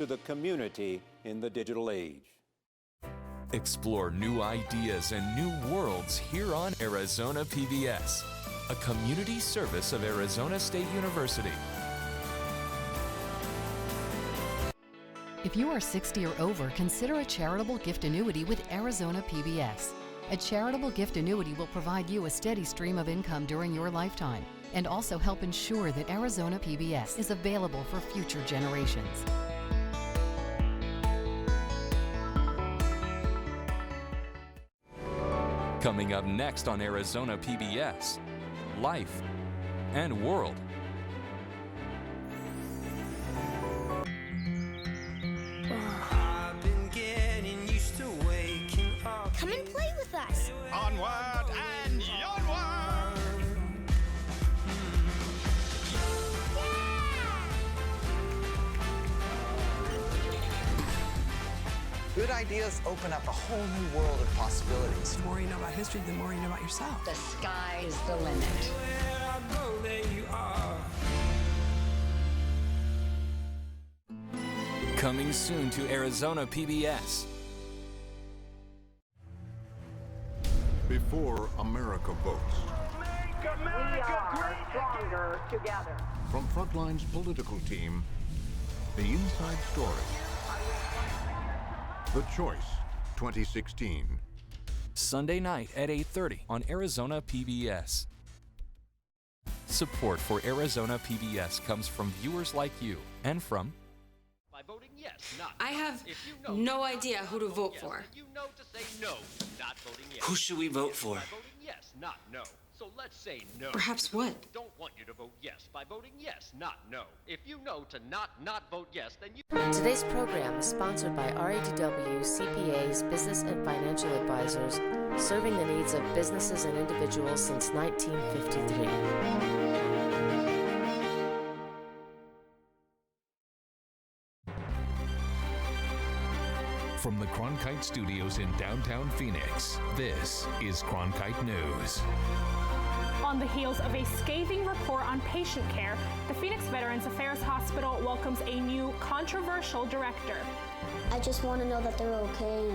to the community in the digital age. Explore new ideas and new worlds here on Arizona PBS, a community service of Arizona State University. If you are 60 or over, consider a charitable gift annuity with Arizona PBS. A charitable gift annuity will provide you a steady stream of income during your lifetime and also help ensure that Arizona PBS is available for future generations. Coming up next on Arizona PBS, Life and World. Come and play with us. Onward and onward. Good ideas open up a whole new world of possibilities. The more you know about history, the more you know about yourself. The sky is the limit. Coming soon to Arizona PBS. Before America votes. Make America great stronger together. From Frontline's political team, the inside story. The Choice 2016. Sunday night at 8:30 on Arizona PBS. Support for Arizona PBS comes from viewers like you and from by voting yes, not I have no idea who to vote for. You know to say no, not voting yes. Who should we vote for? By voting yes, not no. So let's say no. Perhaps what? Don't want you to vote yes by voting yes, not no. If you know to not vote yes, then you... Today's program is sponsored by RADW CPAs, Business and Financial Advisors, serving the needs of businesses and individuals since 1953. From the Cronkite Studios in downtown Phoenix, this is Cronkite News. On the heels of a scathing report on patient care, the Phoenix Veterans Affairs Hospital welcomes a new controversial director. I just want to know that they're okay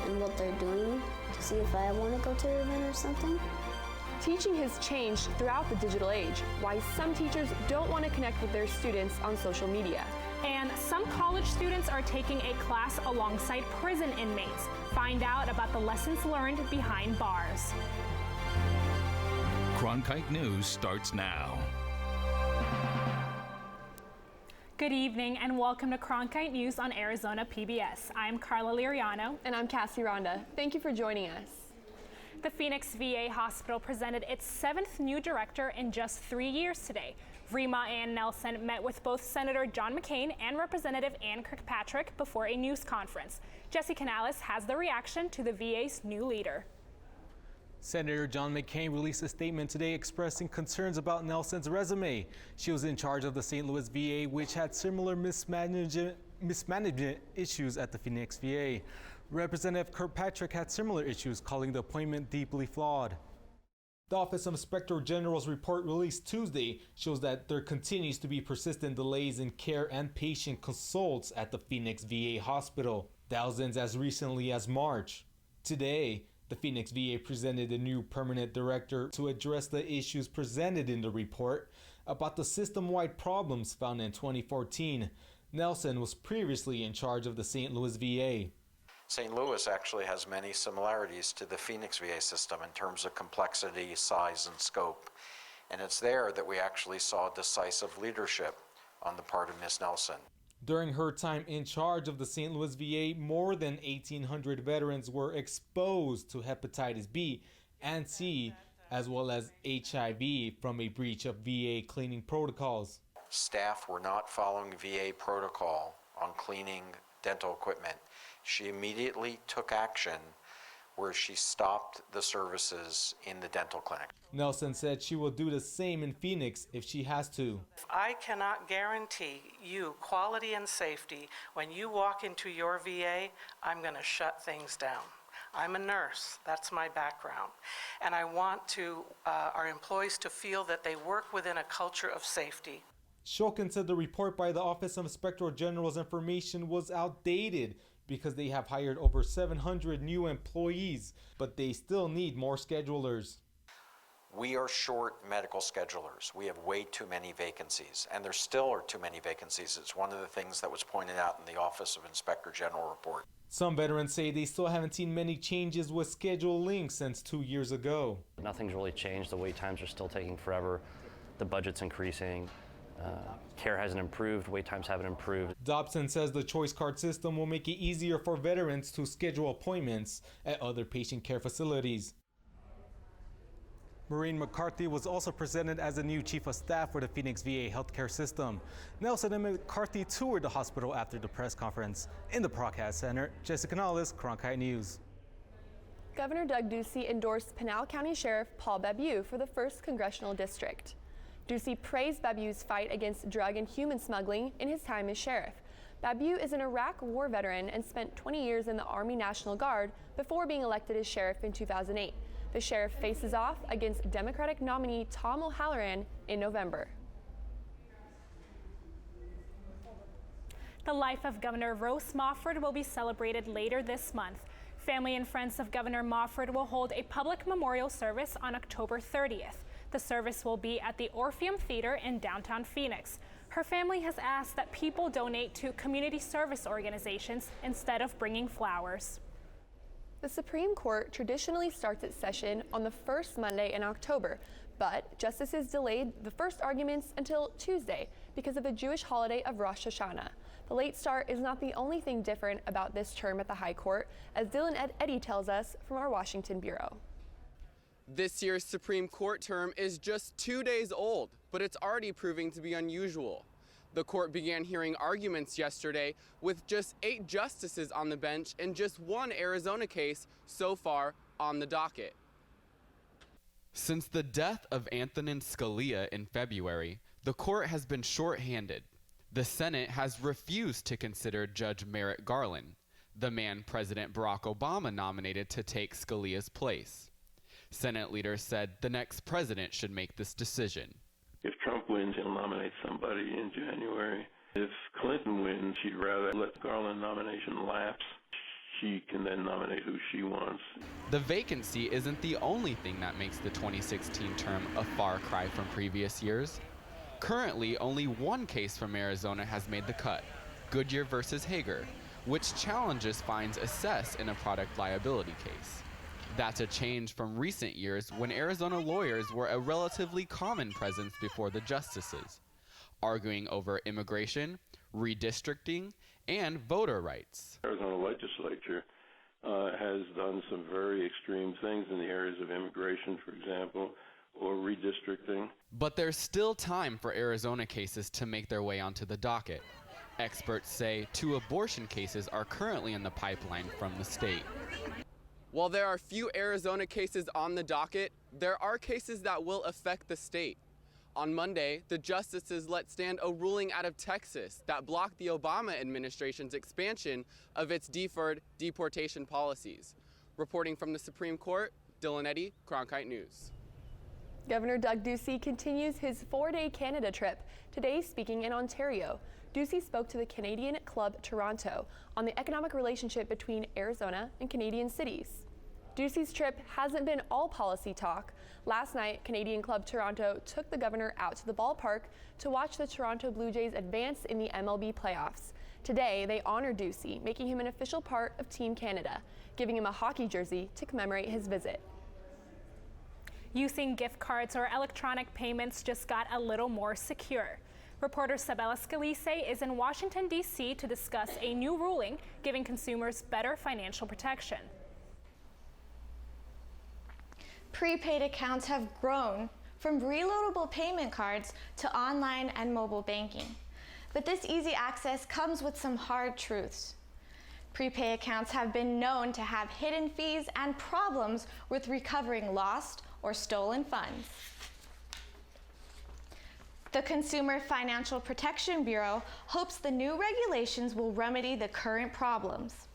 and what they're doing to see if I want to go to an event or something. Teaching has changed throughout the digital age, why some teachers don't want to connect with their students on social media. And some college students are taking a class alongside prison inmates. Find out about the lessons learned behind bars. Cronkite News starts now. Good evening and welcome to Cronkite News on Arizona PBS. I'm Carla Liriano. And I'm Cassie Ronda. Thank you for joining us. The Phoenix VA Hospital presented its 7th new director in just 3 years today. Rima Ann Nelson met with both Senator John McCain and Representative Ann Kirkpatrick before a news conference. Jesse Canales has the reaction to the VA's new leader. Senator John McCain released a statement today expressing concerns about Nelson's resume. She was in charge of the St. Louis VA, which had similar mismanagement issues at the Phoenix VA. Representative Kirkpatrick had similar issues, calling the appointment deeply flawed. The Office of Inspector General's report released Tuesday shows that there continues to be persistent delays in care and patient consults at the Phoenix VA hospital, thousands as recently as March. Today, the Phoenix VA presented a new permanent director to address the issues presented in the report about the system-wide problems found in 2014. Nelson was previously in charge of the St. Louis VA. St. Louis actually has many similarities to the Phoenix VA system in terms of complexity, size, and scope. And it's there that we actually saw decisive leadership on the part of Ms. Nelson. During her time in charge of the St. Louis VA, more than 1,800 veterans were exposed to hepatitis B and C, as well as HIV from a breach of VA cleaning protocols. Staff were not following VA protocol on cleaning dental equipment. She immediately took action where she stopped the services in the dental clinic. Nelson said she will do the same in Phoenix if she has to. I cannot guarantee you quality and safety. When you walk into your VA, I'm going to shut things down. I'm a nurse, that's my background. And I want our employees to feel that they work within a culture of safety. Shulkin said the report by the Office of Inspector General's information was outdated because they have hired over 700 new employees, but they still need more schedulers. We are short medical schedulers. We have way too many vacancies, and there still are too many vacancies. It's one of the things that was pointed out in the Office of Inspector General report. Some veterans say they still haven't seen many changes with scheduling since 2 years ago. Nothing's really changed. The wait times are still taking forever. The budget's increasing. Care hasn't improved. Wait times haven't improved. Dobson says the choice card system will make it easier for veterans to schedule appointments at other patient care facilities. Maureen McCarthy was also presented as the new Chief of Staff for the Phoenix VA healthcare system. Nelson and McCarthy toured the hospital after the press conference. In the Broadcast Center, Jessica Nollis, Cronkite News. Governor Doug Ducey endorsed Pinal County Sheriff Paul Babu for the 1st Congressional District. Ducey praised Babu's fight against drug and human smuggling in his time as sheriff. Babu is an Iraq war veteran and spent 20 years in the Army National Guard before being elected as sheriff in 2008. The sheriff faces off against Democratic nominee Tom O'Halloran in November. The life of Governor Rose Mofford will be celebrated later this month. Family and friends of Governor Mofford will hold a public memorial service on October 30th. The service will be at the Orpheum Theater in downtown Phoenix. Her family has asked that people donate to community service organizations instead of bringing flowers. The Supreme Court traditionally starts its session on the first Monday in October, but justices delayed the first arguments until Tuesday because of the Jewish holiday of Rosh Hashanah. The late start is not the only thing different about this term at the High Court, as Dylan Eddy tells us from our Washington Bureau. This year's Supreme Court term is just 2 days old, but it's already proving to be unusual. The court began hearing arguments yesterday with just 8 justices on the bench and just 1 Arizona case so far on the docket. Since the death of Antonin Scalia in February, the court has been short-handed. The Senate has refused to consider Judge Merrick Garland, the man President Barack Obama nominated to take Scalia's place. Senate leaders said the next president should make this decision. If Trump wins, he'll nominate somebody in January. If Clinton wins, she'd rather let the Garland nomination lapse. She can then nominate who she wants. The vacancy isn't the only thing that makes the 2016 term a far cry from previous years. Currently, only 1 case from Arizona has made the cut, Goodyear versus Hager, which challenges fines assessed in a product liability case. That's a change from recent years when Arizona lawyers were a relatively common presence before the justices, arguing over immigration, redistricting, and voter rights. Arizona legislature has done some very extreme things in the areas of immigration, for example, or redistricting. But there's still time for Arizona cases to make their way onto the docket. Experts say 2 abortion cases are currently in the pipeline from the state. While there are few Arizona cases on the docket, there are cases that will affect the state. On Monday, the justices let stand a ruling out of Texas that blocked the Obama administration's expansion of its deferred deportation policies. Reporting from the Supreme Court, Dylan Eddy, Cronkite News. Governor Doug Ducey continues his 4-day Canada trip, today speaking in Ontario. Ducey spoke to the Canadian Club Toronto on the economic relationship between Arizona and Canadian cities. Ducey's trip hasn't been all policy talk. Last night, Canadian Club Toronto took the governor out to the ballpark to watch the Toronto Blue Jays advance in the MLB playoffs. Today, they honored Ducey, making him an official part of Team Canada, giving him a hockey jersey to commemorate his visit. Using gift cards or electronic payments just got a little more secure. Reporter Sabella Scalise is in Washington, D.C. to discuss a new ruling giving consumers better financial protection. Prepaid accounts have grown from reloadable payment cards to online and mobile banking. But this easy access comes with some hard truths. Prepaid accounts have been known to have hidden fees and problems with recovering lost or stolen funds. The Consumer Financial Protection Bureau hopes the new regulations will remedy the current problems.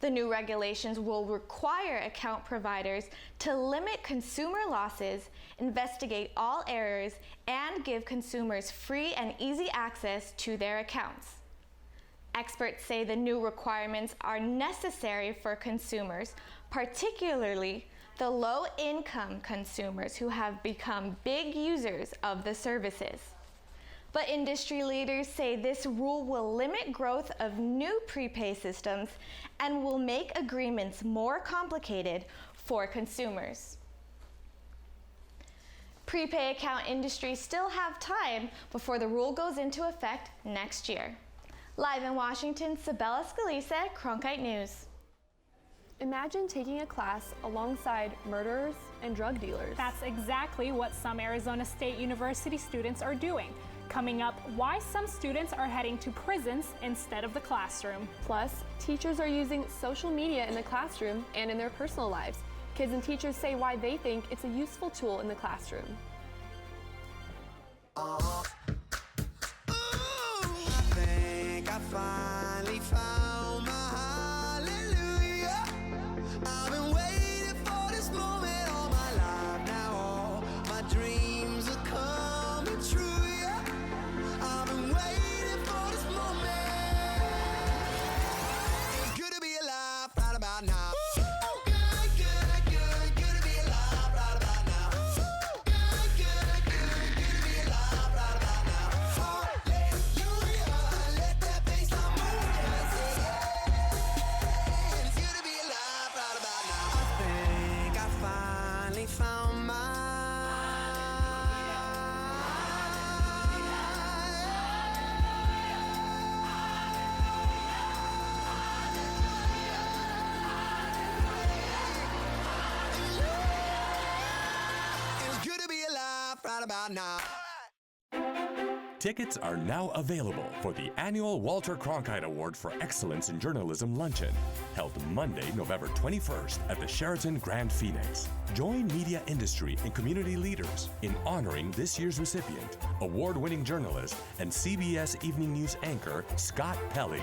The new regulations will require account providers to limit consumer losses, investigate all errors, and give consumers free and easy access to their accounts. Experts say the new requirements are necessary for consumers, particularly the low-income consumers who have become big users of the services. But industry leaders say this rule will limit growth of new prepay systems and will make agreements more complicated for consumers. Prepay account industries still have time before the rule goes into effect next year. Live in Washington, Sabella Scalise, Cronkite News. Imagine taking a class alongside murderers and drug dealers. That's exactly what some Arizona State University students are doing. Coming up, why some students are heading to prisons instead of the classroom. Plus, teachers are using social media in the classroom and in their personal lives. Kids and teachers say why they think it's a useful tool in the classroom. I think I finally found my hallelujah. I've been waiting for this moment all my life now. All my dreams are coming true. I've been waiting for this moment. It's good to be alive right about now. Now. Tickets are now available for the annual Walter Cronkite Award for Excellence in Journalism Luncheon, held Monday, November 21st at the Sheraton Grand Phoenix. Join media industry and community leaders in honoring this year's recipient, award-winning journalist and CBS Evening News anchor Scott Pelley.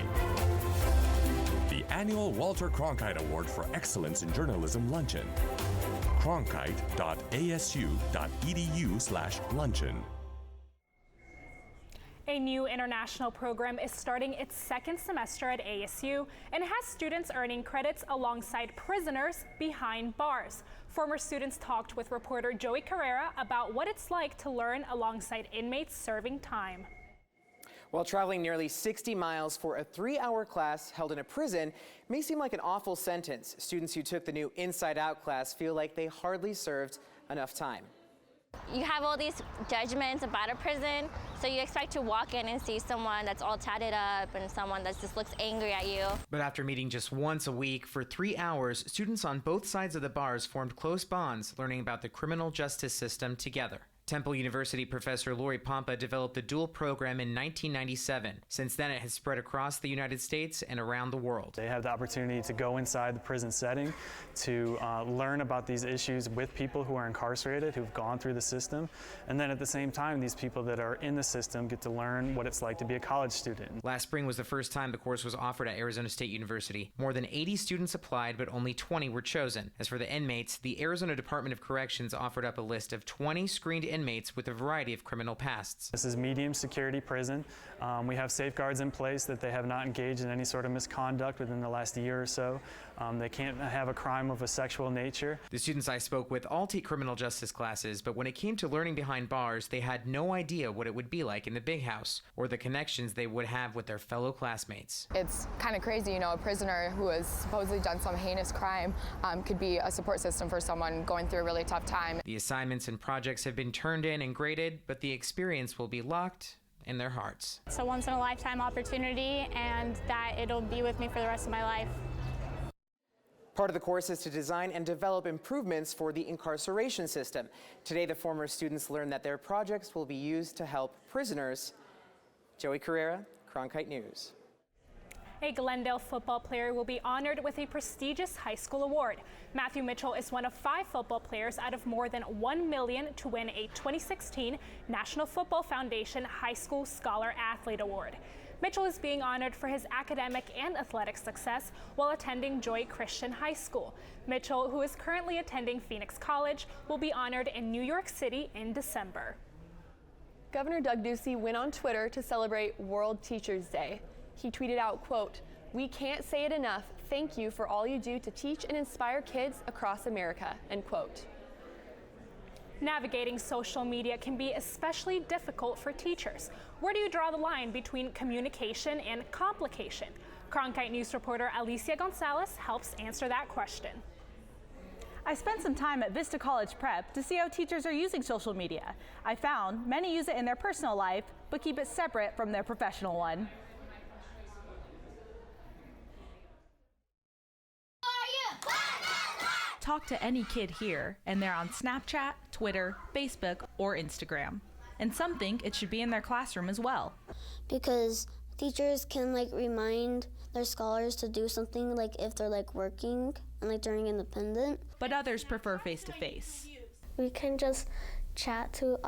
The annual Walter Cronkite Award for Excellence in Journalism Luncheon. cronkite.asu.edu/luncheon. A new international program is starting its second semester at ASU and has students earning credits alongside prisoners behind bars. Former students talked with reporter Joey Carrera about what it's like to learn alongside inmates serving time. While traveling nearly 60 miles for a 3-hour class held in a prison may seem like an awful sentence, students who took the new Inside Out class feel like they hardly served enough time. You have all these judgments about a prison, so you expect to walk in and see someone that's all tatted up and someone that just looks angry at you. But after meeting just once a week for 3 hours, students on both sides of the bars formed close bonds, learning about the criminal justice system together. Temple University professor Lori Pompa developed the dual program in 1997. Since then, it has spread across the United States and around the world. They have the opportunity to go inside the prison setting, to learn about these issues with people who are incarcerated, who've gone through the system. And then at the same time, these people that are in the system get to learn what it's like to be a college student. Last spring was the first time the course was offered at Arizona State University. More than 80 students applied, but only 20 were chosen. As for the inmates, the Arizona Department of Corrections offered up a list of 20 screened inmates with a variety of criminal pasts. This is medium security prison. We have safeguards in place that they have not engaged in any sort of misconduct within the last year or so. They can't have a crime of a sexual nature. The students I spoke with all take criminal justice classes, but when it came to learning behind bars, they had no idea what it would be like in the big house or the connections they would have with their fellow classmates. It's kind of crazy, you know, a prisoner who has supposedly done some heinous crime could be a support system for someone going through a really tough time. The assignments and projects have been turned in and graded, but the experience will be locked in their hearts. It's a once-in-a-lifetime opportunity, and that it'll be with me for the rest of my life. Part of the course is to design and develop improvements for the incarceration system. Today, the former students learned that their projects will be used to help prisoners. Joey Carrera, Cronkite News. A Glendale football player will be honored with a prestigious high school award. Matthew Mitchell is one of 5 football players out of more than 1 million to win a 2016 National Football Foundation High School Scholar Athlete Award. Mitchell is being honored for his academic and athletic success while attending Joy Christian High School. Mitchell, who is currently attending Phoenix College, will be honored in New York City in December. Governor Doug Ducey went on Twitter to celebrate World Teachers Day. He tweeted out, quote, "We can't say it enough. Thank you for all you do to teach and inspire kids across America," end quote. Navigating social media can be especially difficult for teachers. Where do you draw the line between communication and complication? Cronkite News reporter Alicia Gonzalez helps answer that question. I spent some time at Vista College Prep to see how teachers are using social media. I found many use it in their personal life, but keep it separate from their professional one. Talk to any kid here, and they're on Snapchat, Twitter, Facebook, or Instagram. And some think it should be in their classroom as well. Because teachers can remind their scholars to do something if they're working and during independent. But others prefer face-to-face. We can just chat to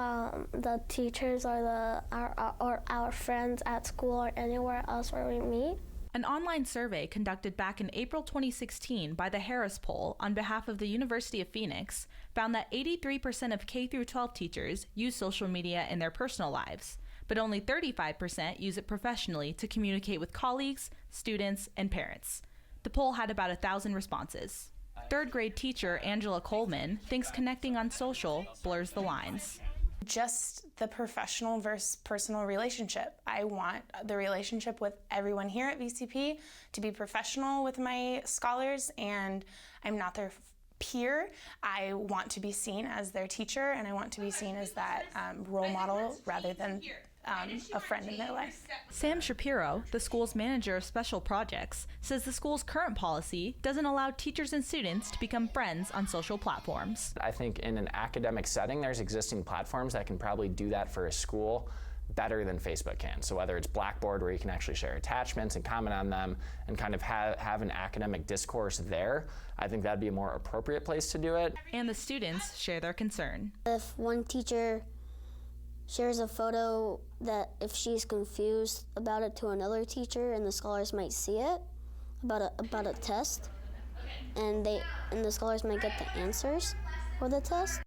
the teachers or our friends at school or anywhere else where we meet. An online survey conducted back in April 2016 by the Harris Poll on behalf of the University of Phoenix found that 83% of K-12 teachers use social media in their personal lives, but only 35% use it professionally to communicate with colleagues, students, and parents. The poll had about 1,000 responses. Third grade teacher Angela Coleman thinks connecting on social blurs the lines. Just the professional versus personal relationship. I want the relationship with everyone here at VCP to be professional with my scholars, and I'm not their peer. I want to be seen as their teacher, and I want to be seen as that role model rather than a friend in their life. Sam Shapiro, the school's manager of special projects, says the school's current policy doesn't allow teachers and students to become friends on social platforms. I think in an academic setting, there's existing platforms that can probably do that for a school better than Facebook can. So whether it's Blackboard, where you can actually share attachments and comment on them and kind of have an academic discourse there, I think that'd be a more appropriate place to do it. And the students share their concern. If one teacher shares a photo that if she's confused about it to another teacher, and the scholars might see it about a test, and the scholars might get the answers for the test.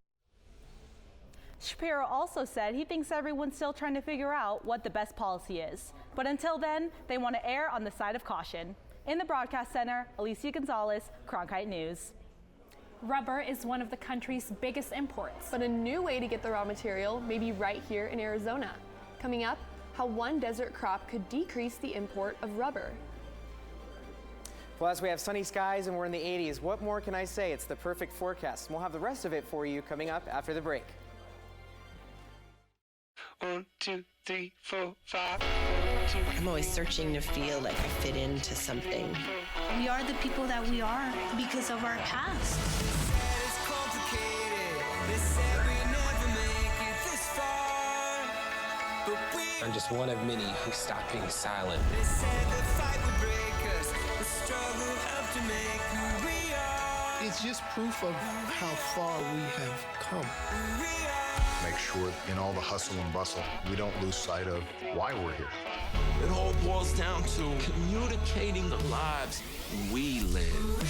Shapiro also said he thinks everyone's still trying to figure out what the best policy is. But until then, they want to err on the side of caution. In the Broadcast Center, Alicia Gonzalez, Cronkite News. Rubber is one of the country's biggest imports. But a new way to get the raw material may be right here in Arizona. Coming up, how one desert crop could decrease the import of rubber. Plus, we have sunny skies and we're in the 80s. What more can I say? It's the perfect forecast. We'll have the rest of it for you coming up after the break. 1, 2, 3, 4, 5. I'm always searching to feel like I fit into something. We are the people that we are because of our past. I'm just one of many who stopped being silent. It's just proof of how far we have come. Make sure in all the hustle and bustle, we don't lose sight of why we're here. It all boils down to communicating the lives we live.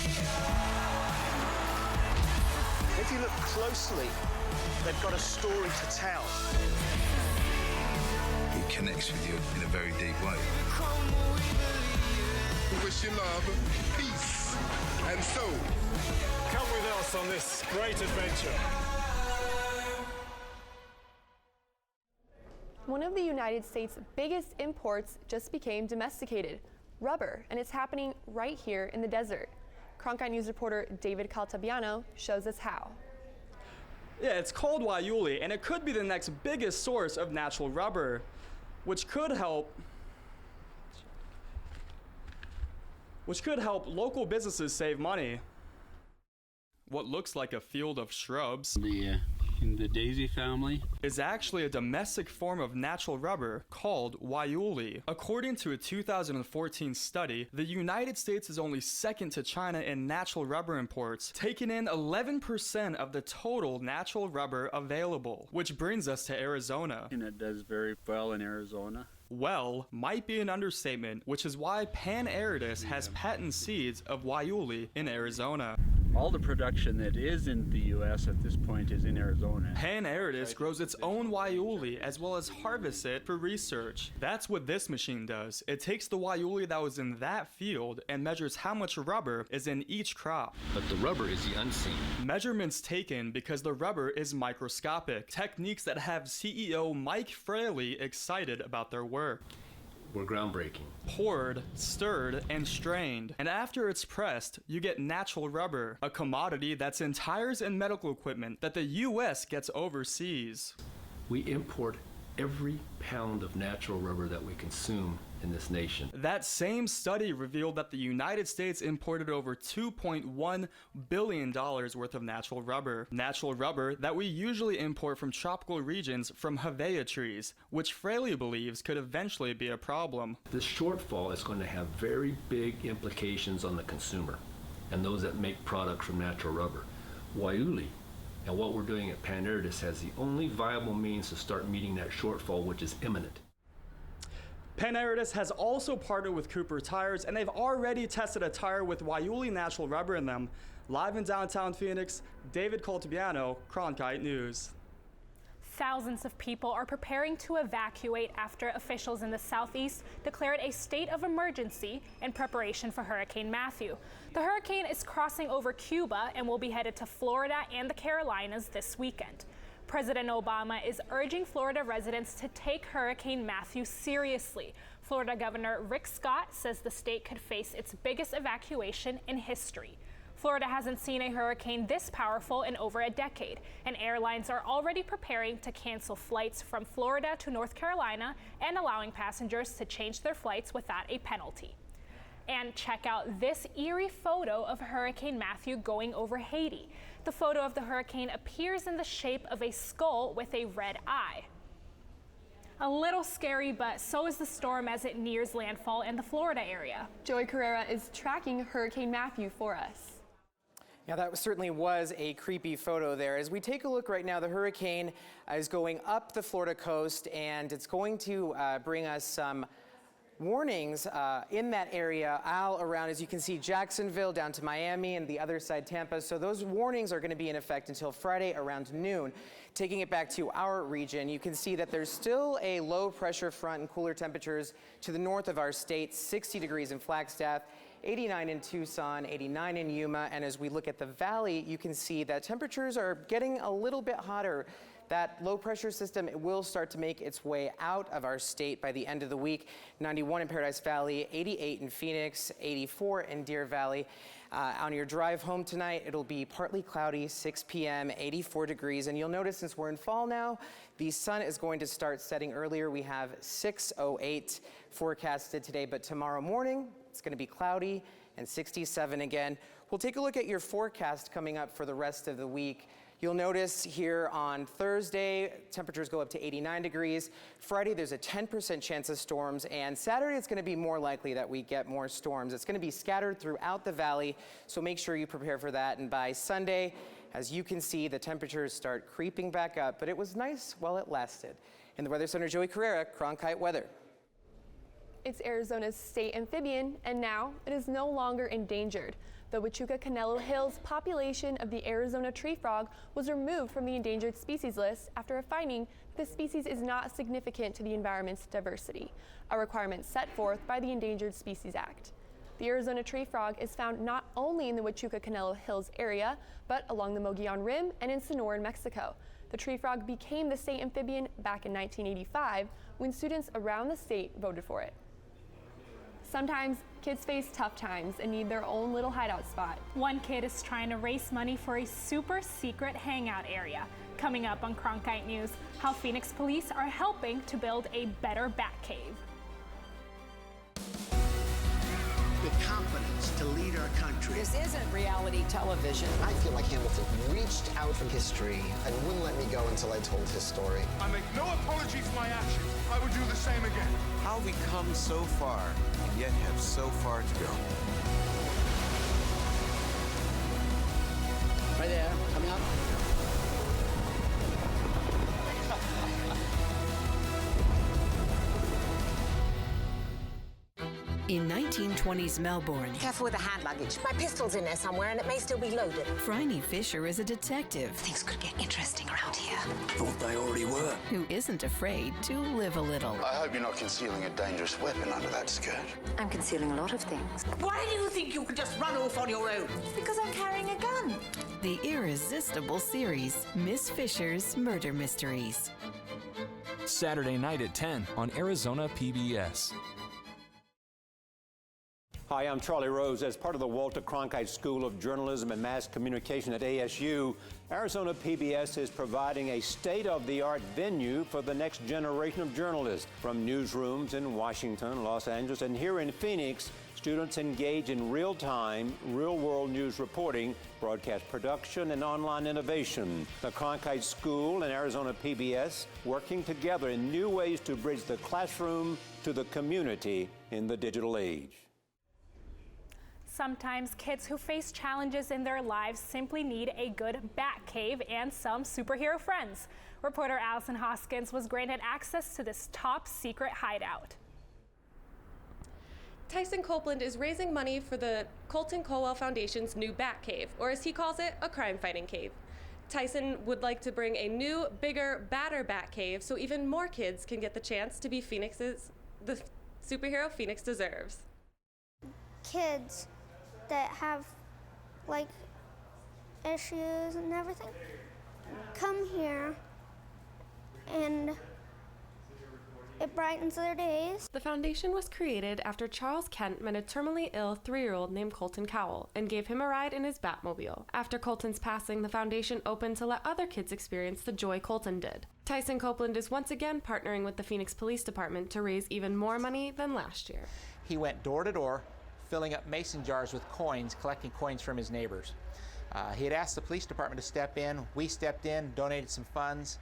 If you look closely, they've got a story to tell. It connects with you in a very deep way. We wish you love, peace, and soul. Come with us on this great adventure. One of the United States' biggest imports just became domesticated, rubber, and it's happening right here in the desert. Cronkite News reporter David Caltabiano shows us how. Yeah, it's called Waiuli, and it could be the next biggest source of natural rubber, which could help local businesses save money. What looks like a field of shrubs in the daisy family is actually a domestic form of natural rubber called Waiuli. According to a 2014 study, the United States is only second to China in natural rubber imports, taking in 11% of the total natural rubber available, which brings us to Arizona. and it does very well in Arizona. Well, might be an understatement, which is why Pan Aridus has patent seeds of Waiuli in Arizona. All the production that is in the U.S. at this point is in Arizona. Pan Aridus grows its own Waiuli as well as harvests it for research. That's what this machine does. It takes the Waiuli that was in that field and measures how much rubber is in each crop. But the rubber is the unseen. Measurements taken because the rubber is microscopic. Techniques that have CEO Mike Fraley excited about their work. We're groundbreaking. Poured, stirred, and strained. And after it's pressed, you get natural rubber, a commodity that's in tires and medical equipment that the U.S. gets overseas. We import every pound of natural rubber that we consume in this nation. That same study revealed that the United States imported over $2.1 billion worth of natural rubber. Natural rubber that we usually import from tropical regions from Hevea trees, which Fraley believes could eventually be a problem. This shortfall is going to have very big implications on the consumer and those that make products from natural rubber. Waiuli and what we're doing at Pan Aridus has the only viable means to start meeting that shortfall, which is imminent. Pan Aridus has also partnered with Cooper Tires, and they've already tested a tire with Waiuli natural rubber in them. Live in downtown Phoenix, David Coltibiano, Cronkite News. Thousands of people are preparing to evacuate after officials in the southeast declared a state of emergency in preparation for Hurricane Matthew. The hurricane is crossing over Cuba and will be headed to Florida and the Carolinas this weekend. President Obama is urging Florida residents to take Hurricane Matthew seriously. Florida Governor Rick Scott says the state could face its biggest evacuation in history. Florida hasn't seen a hurricane this powerful in over a decade, and airlines are already preparing to cancel flights from Florida to North Carolina and allowing passengers to change their flights without a penalty. And check out this eerie photo of Hurricane Matthew going over Haiti. The photo of the hurricane appears in the shape of a skull with a red eye. A little scary, but so is the storm as it nears landfall in the Florida area. Joey Carrera is tracking Hurricane Matthew for us. Yeah, that certainly was a creepy photo there. As we take a look right now, the hurricane is going up the Florida coast, and it's going to bring us some warnings in that area all around, as you can see, Jacksonville down to Miami and the other side Tampa. So those warnings are going to be in effect until Friday around noon. Taking it back to our region, you can see that there's still a low pressure front and cooler temperatures to the north of our state, 60 degrees in Flagstaff, 89 in Tucson, 89 in Yuma. And as we look at the valley, you can see that temperatures are getting a little bit hotter. That low pressure system, it will start to make its way out of our state by the end of the week. 91 in Paradise Valley, 88 in Phoenix, 84 in Deer Valley. On your drive home tonight, it'll be partly cloudy, 6 p.m., 84 degrees. And you'll notice since we're in fall now, the sun is going to start setting earlier. We have 6:08 forecasted today, but tomorrow morning, it's going to be cloudy and 67 again. We'll take a look at your forecast coming up for the rest of the week. You'll notice here on Thursday, temperatures go up to 89 degrees. Friday, there's a 10% chance of storms. And Saturday, it's going to be more likely that we get more storms. It's going to be scattered throughout the valley, so make sure you prepare for that. And by Sunday, as you can see, the temperatures start creeping back up. But it was nice while it lasted. In the Weather Center, Joey Carrera, Cronkite Weather. It's Arizona's state amphibian, and now it is no longer endangered. The Huachuca-Canelo Hills population of the Arizona tree frog was removed from the endangered species list after a finding that the species is not significant to the environment's diversity, a requirement set forth by the Endangered Species Act. The Arizona tree frog is found not only in the Huachuca-Canelo Hills area, but along the Mogollon Rim and in Sonora, Mexico. The tree frog became the state amphibian back in 1985 when students around the state voted for it. Sometimes kids face tough times and need their own little hideout spot. One kid is trying to raise money for a super secret hangout area. Coming up on Cronkite News, how Phoenix police are helping to build a better bat cave. The confidence to lead our country. This isn't reality television. I feel like Hamilton reached out from history and wouldn't let me go until I told his story. I make no apology for my actions. I would do the same again. How we come so far and yet have so far to go. Right there, coming up. In 1920s Melbourne, Careful with the hand luggage. My pistol's in there somewhere and it may still be loaded. Phryne Fisher is a detective. Things could get interesting around here. Thought they already were. Who isn't afraid to live a little. I hope you're not concealing a dangerous weapon under that skirt. I'm concealing a lot of things. Why do you think you can just run off on your own? Because I'm carrying a gun. The irresistible series, Miss Fisher's Murder Mysteries. Saturday night at 10 on Arizona PBS. Hi, I'm Charlie Rose. As part of the Walter Cronkite School of Journalism and Mass Communication at ASU, Arizona PBS is providing a state-of-the-art venue for the next generation of journalists. From newsrooms in Washington, Los Angeles, and here in Phoenix, students engage in real-time, real-world news reporting, broadcast production, and online innovation. The Cronkite School and Arizona PBS working together in new ways to bridge the classroom to the community in the digital age. Sometimes kids who face challenges in their lives simply need a good bat cave and some superhero friends. Reporter Allison Hoskins was granted access to this top secret hideout. Tyson Copeland is raising money for the Colton Colwell Foundation's new Bat Cave, or as he calls it, a crime-fighting cave. Tyson would like to bring a new, bigger, badder Bat Cave so even more kids can get the chance to be the superhero Phoenix deserves. Kids that have like issues and everything come here and it brightens their days. The foundation was created after Charles Kent met a terminally ill 3-year-old named Colton Cowell and gave him a ride in his Batmobile. After Colton's passing, the foundation opened to let other kids experience the joy Colton did. Tyson Copeland is once again partnering with the Phoenix Police Department to raise even more money than last year. He went door to door, filling up mason jars with coins, collecting coins from his neighbors. He had asked the police department to step in. We stepped in, donated some funds.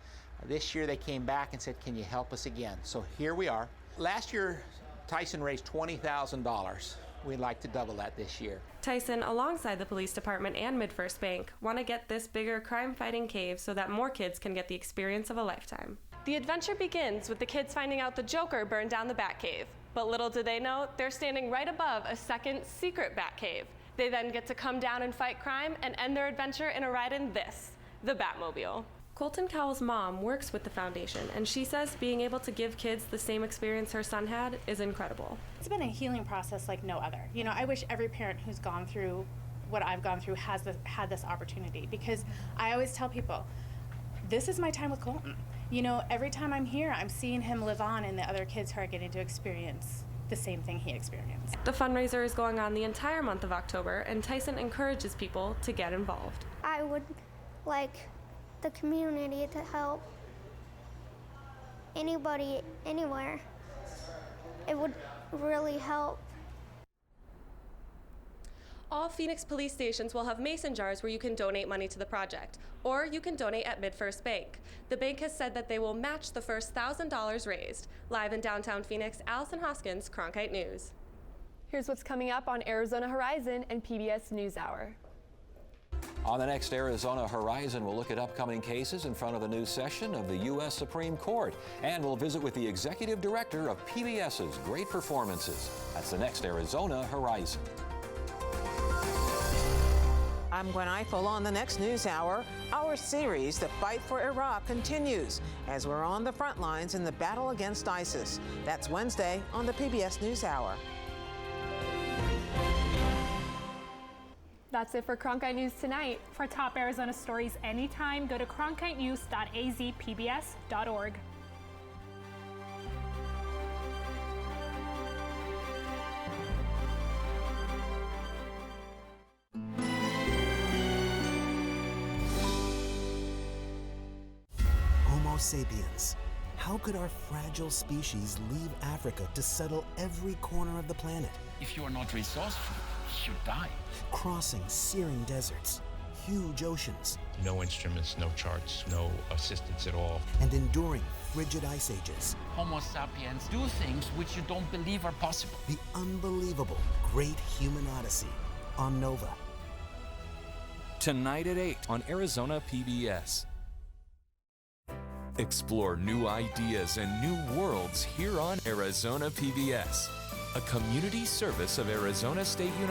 This year they came back and said, can you help us again? So here we are. Last year, Tyson raised $20,000. We'd like to double that this year. Tyson, alongside the police department and MidFirst Bank, want to get this bigger crime-fighting cave so that more kids can get the experience of a lifetime. The adventure begins with the kids finding out the Joker burned down the Batcave. But little do they know, they're standing right above a second secret Batcave. They then get to come down and fight crime and end their adventure in a ride in this, the Batmobile. Colton Cowell's mom works with the foundation, and she says being able to give kids the same experience her son had is incredible. It's been a healing process like no other. You know, I wish every parent who's gone through what I've gone through had this opportunity, because I always tell people, this is my time with Colton. You know, every time I'm here, I'm seeing him live on, and the other kids who are getting to experience the same thing he experienced. The fundraiser is going on the entire month of October, and Tyson encourages people to get involved. I would like the community to help anybody, anywhere. It would really help. All Phoenix police stations will have mason jars where you can donate money to the project, or you can donate at MidFirst Bank. The bank has said that they will match the first $1,000 raised. Live in downtown Phoenix, Allison Hoskins, Cronkite News. Here's what's coming up on Arizona Horizon and PBS NewsHour. On the next Arizona Horizon, we'll look at upcoming cases in front of the new session of the U.S. Supreme Court, and we'll visit with the executive director of PBS's Great Performances. That's the next Arizona Horizon. I'm Gwen Eiffel on the next NewsHour. Our series, The Fight for Iraq, continues as we're on the front lines in the battle against ISIS. That's Wednesday on the PBS NewsHour. That's it for Cronkite News tonight. For top Arizona stories anytime, go to cronkitenews.azpbs.org. Homo sapiens. How could our fragile species leave Africa to settle every corner of the planet? If you are not resourceful, you die. Crossing searing deserts, huge oceans. No instruments, no charts, no assistance at all. And enduring frigid ice ages. Homo sapiens do things which you don't believe are possible. The unbelievable Great Human Odyssey on Nova. Tonight at 8 on Arizona PBS. Explore new ideas and new worlds here on Arizona PBS. a community service of Arizona State University.